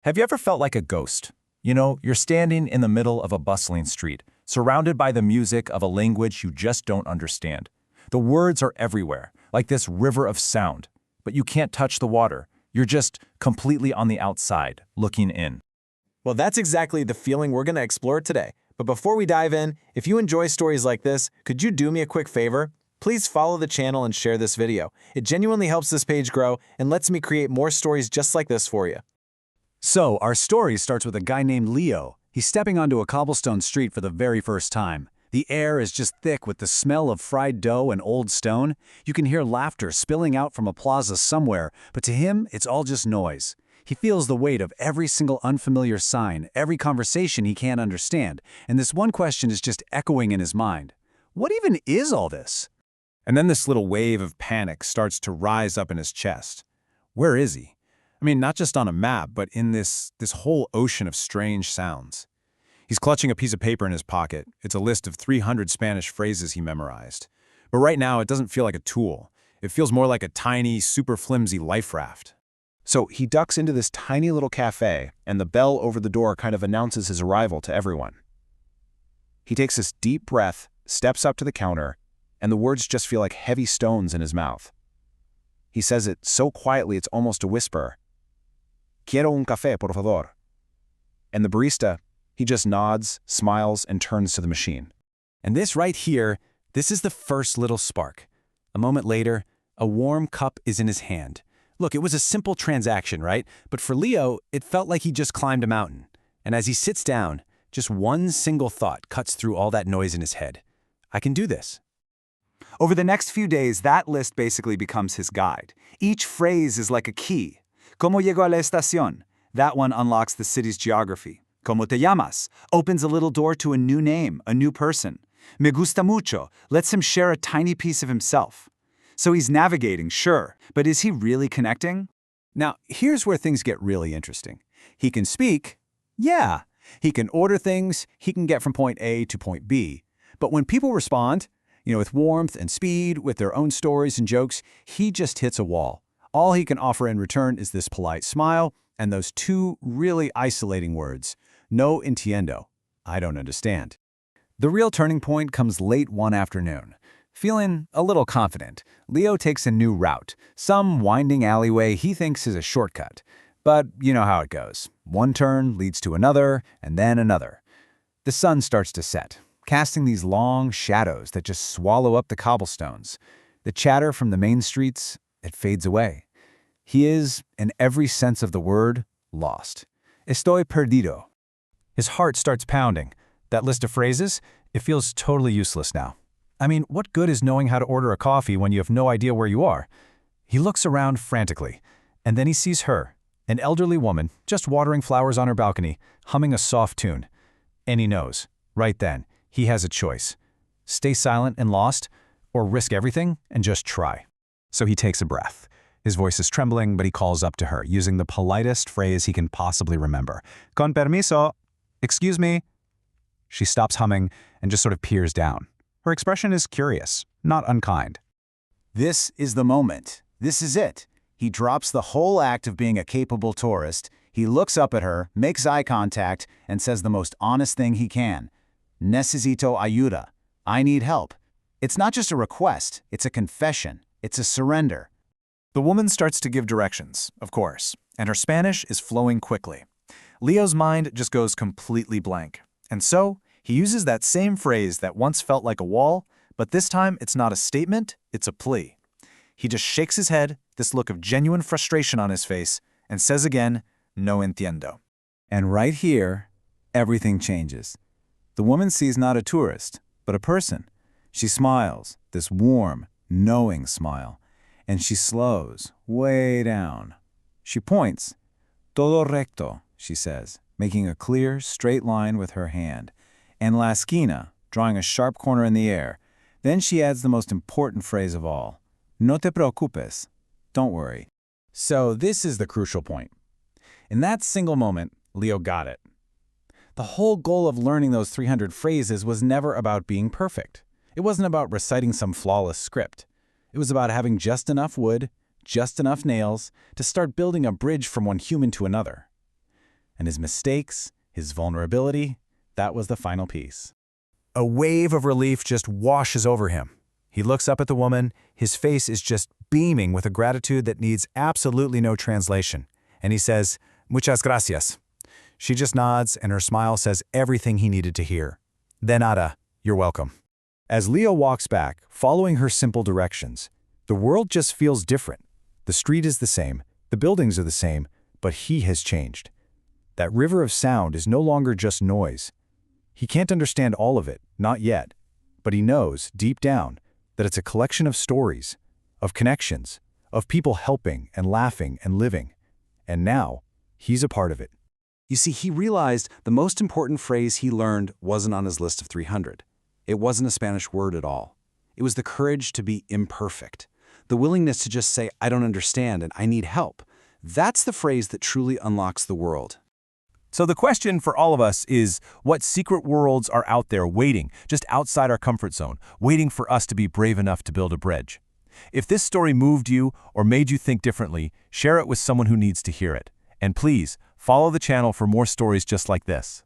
Have you ever felt like a ghost? You're standing in the middle of a bustling street, surrounded by the music of a language you just don't understand. The words are everywhere, like this river of sound, but you can't touch the water. You're just completely on the outside, looking in. Well, that's exactly the feeling we're going to explore today. But before we dive in, if you enjoy stories like this, could you do me a quick favor? Please follow the channel and share this video. It genuinely helps this page grow and lets me create more stories just like this for you. So, our story starts with a guy named Leo. He's stepping onto a cobblestone street for the very first time. The air is just thick with the smell of fried dough and old stone. You can hear laughter spilling out from a plaza somewhere, but to him, it's all just noise. He feels the weight of every single unfamiliar sign, every conversation he can't understand, and this one question is just echoing in his mind. What even is all this? And then this little wave of panic starts to rise up in his chest. Where is he? Not just on a map, but in this whole ocean of strange sounds. He's clutching a piece of paper in his pocket. It's a list of 300 Spanish phrases he memorized. But right now, it doesn't feel like a tool. It feels more like a tiny, super flimsy life raft. So he ducks into this tiny little cafe, and the bell over the door kind of announces his arrival to everyone. He takes this deep breath, steps up to the counter, and the words just feel like heavy stones in his mouth. He says it so quietly it's almost a whisper. Quiero un café, por favor. And the barista, he just nods, smiles, and turns to the machine. And this right here, this is the first little spark. A moment later, a warm cup is in his hand. Look, it was a simple transaction, right? But for Leo, it felt like he just climbed a mountain. And as he sits down, just one single thought cuts through all that noise in his head. I can do this. Over the next few days, that list basically becomes his guide. Each phrase is like a key. ¿Cómo llego a la estación? That one unlocks the city's geography. ¿Cómo te llamas? Opens a little door to a new name, a new person. Me gusta mucho lets him share a tiny piece of himself. So he's navigating, sure, but is he really connecting? Now, here's where things get really interesting. He can speak, yeah. He can order things, he can get from point A to point B. But when people respond, with warmth and speed, with their own stories and jokes, he just hits a wall. All he can offer in return is this polite smile and those two really isolating words, no entiendo, I don't understand. The real turning point comes late one afternoon. Feeling a little confident, Leo takes a new route, some winding alleyway he thinks is a shortcut. But you know how it goes. One turn leads to another, and then another. The sun starts to set, casting these long shadows that just swallow up the cobblestones. The chatter from the main streets, it fades away. He is, in every sense of the word, lost. Estoy perdido. His heart starts pounding. That list of phrases, it feels totally useless now. What good is knowing how to order a coffee when you have no idea where you are? He looks around frantically, and then he sees her, an elderly woman, just watering flowers on her balcony, humming a soft tune. And he knows, right then, he has a choice. Stay silent and lost, or risk everything and just try. So he takes a breath. His voice is trembling, but he calls up to her, using the politest phrase he can possibly remember. Con permiso. Excuse me. She stops humming and just sort of peers down. Her expression is curious, not unkind. This is the moment. This is it. He drops the whole act of being a capable tourist. He looks up at her, makes eye contact, and says the most honest thing he can. Necesito ayuda. I need help. It's not just a request, it's a confession. It's a surrender. The woman starts to give directions, of course, and her Spanish is flowing quickly. Leo's mind just goes completely blank. And so, he uses that same phrase that once felt like a wall, but this time it's not a statement, it's a plea. He just shakes his head, this look of genuine frustration on his face, and says again, no entiendo. And right here, everything changes. The woman sees not a tourist, but a person. She smiles, this warm, knowing smile, and she slows way down. She points. Todo recto, she says, making a clear, straight line with her hand. And la esquina, drawing a sharp corner in the air. Then she adds the most important phrase of all. No te preocupes. Don't worry. So this is the crucial point. In that single moment, Leo got it. The whole goal of learning those 300 phrases was never about being perfect. It wasn't about reciting some flawless script. It was about having just enough wood, just enough nails, to start building a bridge from one human to another. And his mistakes, his vulnerability, that was the final piece. A wave of relief just washes over him. He looks up at the woman, his face is just beaming with a gratitude that needs absolutely no translation. And he says, "Muchas gracias." She just nods, and her smile says everything he needed to hear. "De nada, you're welcome." As Leo walks back, following her simple directions, the world just feels different. The street is the same, the buildings are the same, but he has changed. That river of sound is no longer just noise. He can't understand all of it, not yet, but he knows, deep down, that it's a collection of stories, of connections, of people helping and laughing and living. And now, he's a part of it. You see, he realized the most important phrase he learned wasn't on his list of 300. It wasn't a Spanish word at all. It was the courage to be imperfect, the willingness to just say, "I don't understand and I need help." That's the phrase that truly unlocks the world. So the question for all of us is, what secret worlds are out there waiting, just outside our comfort zone, waiting for us to be brave enough to build a bridge? If this story moved you or made you think differently, share it with someone who needs to hear it. And please, follow the channel for more stories just like this.